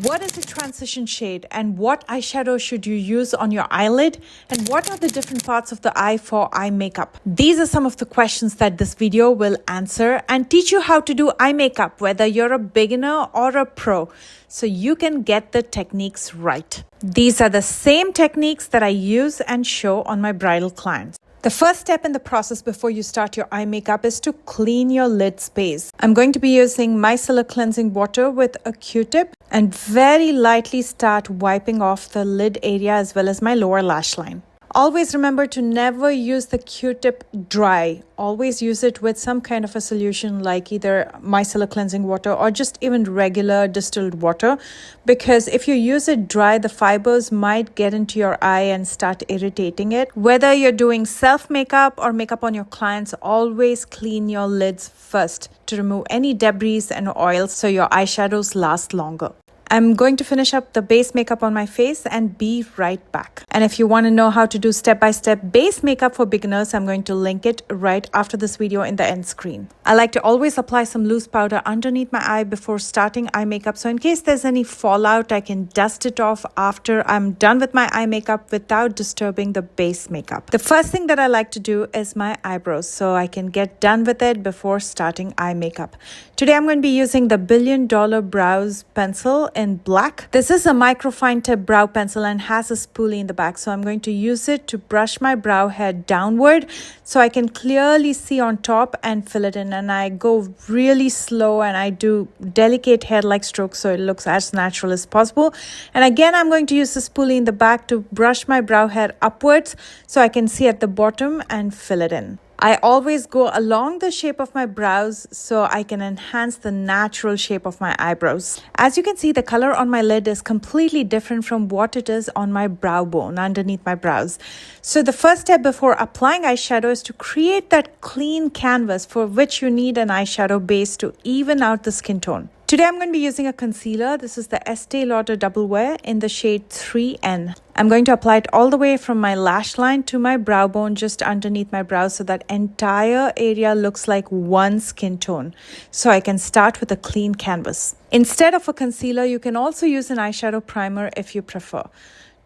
What is a transition shade and what eyeshadow should you use on your eyelid? And what are the different parts of the eye for eye makeup? These are some of the questions that this video will answer and teach you how to do eye makeup, whether you're a beginner or a pro, so you can get the techniques right. These are the same techniques that I use and show on my bridal clients. The first step in the process before you start your eye makeup is to clean your lid space. I'm going to be using micellar cleansing water with a Q-tip and very lightly start wiping off the lid area as well as my lower lash line. Always remember to never use the Q-tip dry. Always use it with some kind of a solution like either micellar cleansing water or just even regular distilled water, because if you use it dry, the fibers might get into your eye and start irritating it. Whether you're doing self makeup or makeup on your clients, always clean your lids first to remove any debris and oils so your eyeshadows last longer. I'm going to finish up the base makeup on my face and be right back. And if you want to know how to do step-by-step base makeup for beginners, I'm going to link it right after this video in the end screen. I like to always apply some loose powder underneath my eye before starting eye makeup, so in case there's any fallout, I can dust it off after I'm done with my eye makeup without disturbing the base makeup. The first thing that I like to do is my eyebrows, so I can get done with it before starting eye makeup. Today I'm going to be using the $1 Billion Brows pencil in black. This is a microfine tip brow pencil and has a spoolie in the back, so I'm going to use it to brush my brow hair downward so I can clearly see on top and fill it in. And I go really slow and I do delicate hair-like strokes so it looks as natural as possible. And again, I'm going to use the spoolie in the back to brush my brow hair upwards so I can see at the bottom and fill it in. I always go along the shape of my brows so I can enhance the natural shape of my eyebrows. As you can see, the color on my lid is completely different from what it is on my brow bone underneath my brows. So the first step before applying eyeshadow is to create that clean canvas, for which you need an eyeshadow base to even out the skin tone. Today I'm going to be using a concealer. This is the Estee Lauder Double Wear in the shade 3N. I'm going to apply it all the way from my lash line to my brow bone just underneath my brows so that entire area looks like one skin tone. So I can start with a clean canvas. Instead of a concealer, you can also use an eyeshadow primer if you prefer.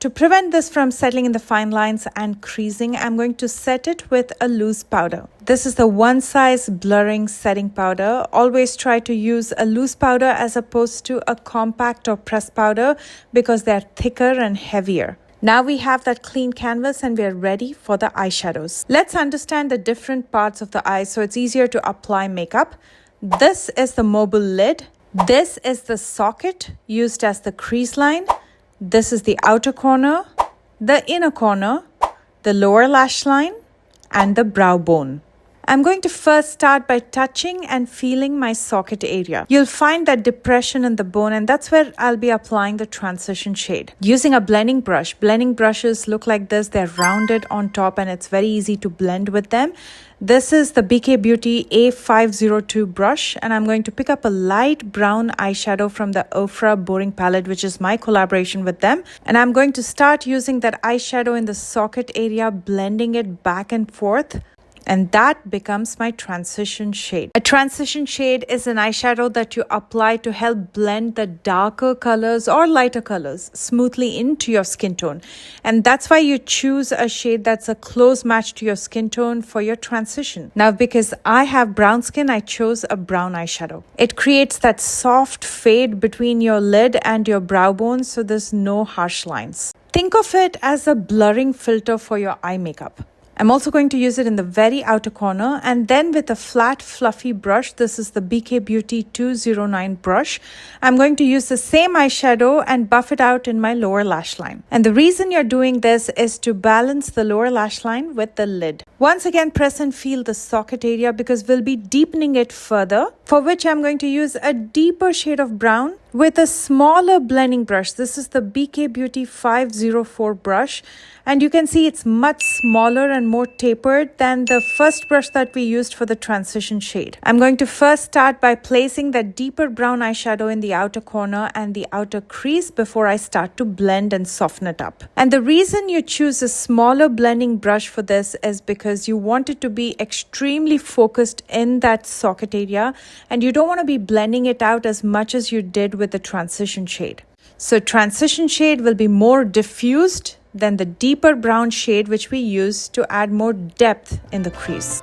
To prevent this from settling in the fine lines and creasing, I'm going to set it with a loose powder. This is the One Size Blurring Setting Powder. Always try to use a loose powder as opposed to a compact or pressed powder because they're thicker and heavier. Now we have that clean canvas and we're ready for the eyeshadows. Let's understand the different parts of the eye so it's easier to apply makeup. This is the mobile lid. This is the socket used as the crease line. This is the outer corner, the inner corner, the lower lash line, and the brow bone. I'm going to first start by touching and feeling my socket area. You'll find that depression in the bone, and that's where I'll be applying the transition shade. Using a blending brush. Blending brushes look like this. They're rounded on top and it's very easy to blend with them. This is the KΑYA Beauty A502 brush, and I'm going to pick up a light brown eyeshadow from the Ofra Boring Palette, which is my collaboration with them. And I'm going to start using that eyeshadow in the socket area, blending it back and forth. And that becomes my transition shade. A transition shade is an eyeshadow that you apply to help blend the darker colors or lighter colors smoothly into your skin tone. And that's why you choose a shade that's a close match to your skin tone for your transition. Now, because I have brown skin, I chose a brown eyeshadow. It creates that soft fade between your lid and your brow bone, so there's no harsh lines. Think of it as a blurring filter for your eye makeup. I'm also going to use it in the very outer corner, and then with a flat fluffy brush, this is the KΑYA Beauty 209 brush, I'm going to use the same eyeshadow and buff it out in my lower lash line. And the reason you're doing this is to balance the lower lash line with the lid. Once again, press and feel the socket area because we'll be deepening it further, for which I'm going to use a deeper shade of brown with a smaller blending brush. This is the KAYA Beauty 504 brush, and you can see it's much smaller and more tapered than the first brush that we used for the transition shade. I'm going to first start by placing that deeper brown eyeshadow in the outer corner and the outer crease before I start to blend and soften it up. And the reason you choose a smaller blending brush for this is because you want it to be extremely focused in that socket area, and you don't want to be blending it out as much as you did with the transition shade. So transition shade will be more diffused than the deeper brown shade which we use to add more depth in the crease.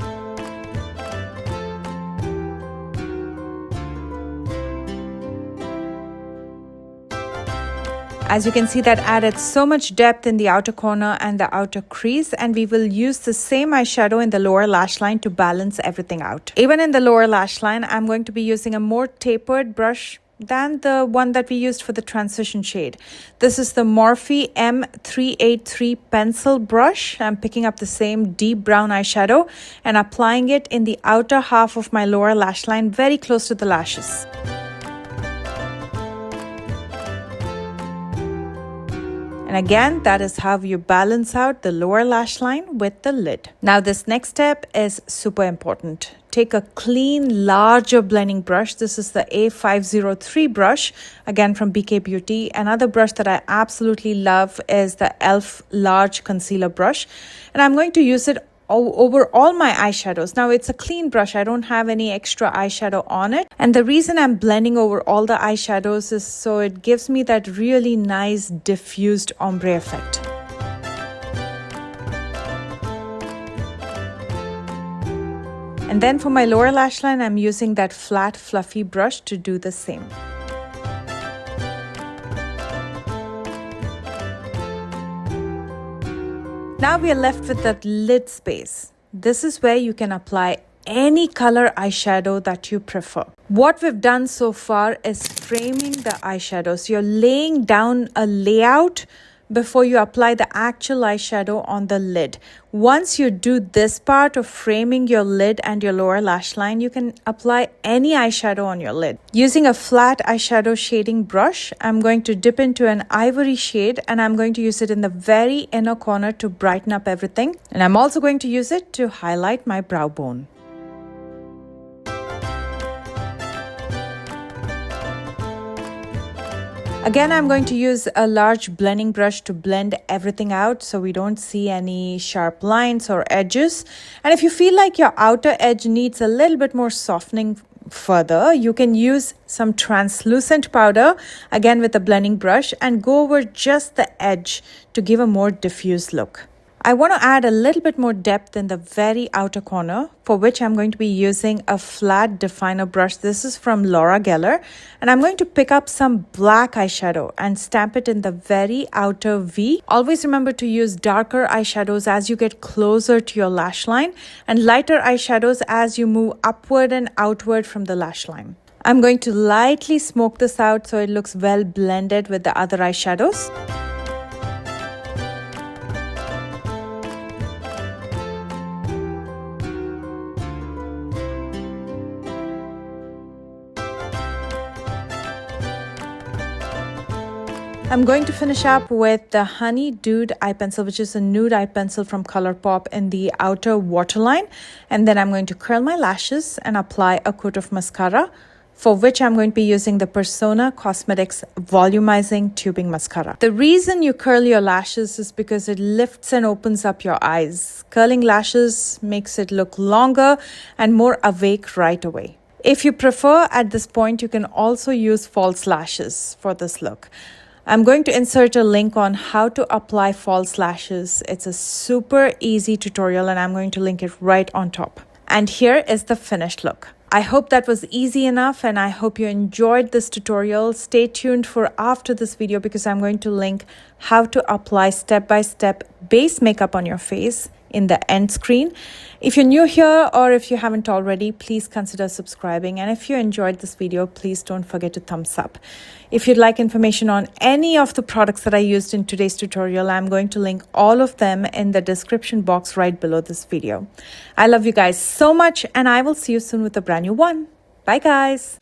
As you can see, that added so much depth in the outer corner and the outer crease, and we will use the same eyeshadow in the lower lash line to balance everything out. Even in the lower lash line, I'm going to be using a more tapered brush than the one that we used for the transition shade. This is the Morphe M383 pencil brush. I'm picking up the same deep brown eyeshadow and applying it in the outer half of my lower lash line, very close to the lashes. And again, that is how you balance out the lower lash line with the lid. Now this next step is super important. Take a clean, larger blending brush. This is the A503 brush, again from KΑYA Beauty. Another brush that I absolutely love is the e.l.f. large concealer brush. And I'm going to use it over all my eyeshadows. Now it's a clean brush. I don't have any extra eyeshadow on it. And the reason I'm blending over all the eyeshadows is so it gives me that really nice diffused ombre effect. And then for my lower lash line, I'm using that flat fluffy brush to do the same. Now we are left with that lid space. This is where you can apply any color eyeshadow that you prefer. What we've done so far is framing the eyeshadows. You're laying down a layout before you apply the actual eyeshadow on the lid. Once you do this part of framing your lid and your lower lash line, you can apply any eyeshadow on your lid. Using a flat eyeshadow shading brush, I'm going to dip into an ivory shade and I'm going to use it in the very inner corner to brighten up everything. And I'm also going to use it to highlight my brow bone. Again, I'm going to use a large blending brush to blend everything out so we don't see any sharp lines or edges. And if you feel like your outer edge needs a little bit more softening further, you can use some translucent powder, again with a blending brush, and go over just the edge to give a more diffused look. I want to add a little bit more depth in the very outer corner, for which I'm going to be using a flat definer brush. This is from Laura Geller, and I'm going to pick up some black eyeshadow and stamp it in the very outer V. Always remember to use darker eyeshadows as you get closer to your lash line and lighter eyeshadows as you move upward and outward from the lash line. I'm going to lightly smoke this out so it looks well blended with the other eyeshadows. I'm going to finish up with the Honey Dude eye pencil, which is a nude eye pencil from ColourPop in the outer waterline. And then I'm going to curl my lashes and apply a coat of mascara, for which I'm going to be using the Persona Cosmetics Volumizing Tubing Mascara. The reason you curl your lashes is because it lifts and opens up your eyes. Curling lashes makes it look longer and more awake right away. If you prefer, at this point, you can also use false lashes for this look. I'm going to insert a link on how to apply false lashes. It's a super easy tutorial and I'm going to link it right on top. And here is the finished look. I hope that was easy enough and I hope you enjoyed this tutorial. Stay tuned for after this video because I'm going to link how to apply step-by-step base makeup on your face in the end screen. If you're new here or if you haven't already, please consider subscribing. And if you enjoyed this video, please don't forget to thumbs up. If you'd like information on any of the products that I used in today's tutorial, I'm going to link all of them in the description box right below this video. I love you guys so much and I will see you soon with a brand new one. Bye guys.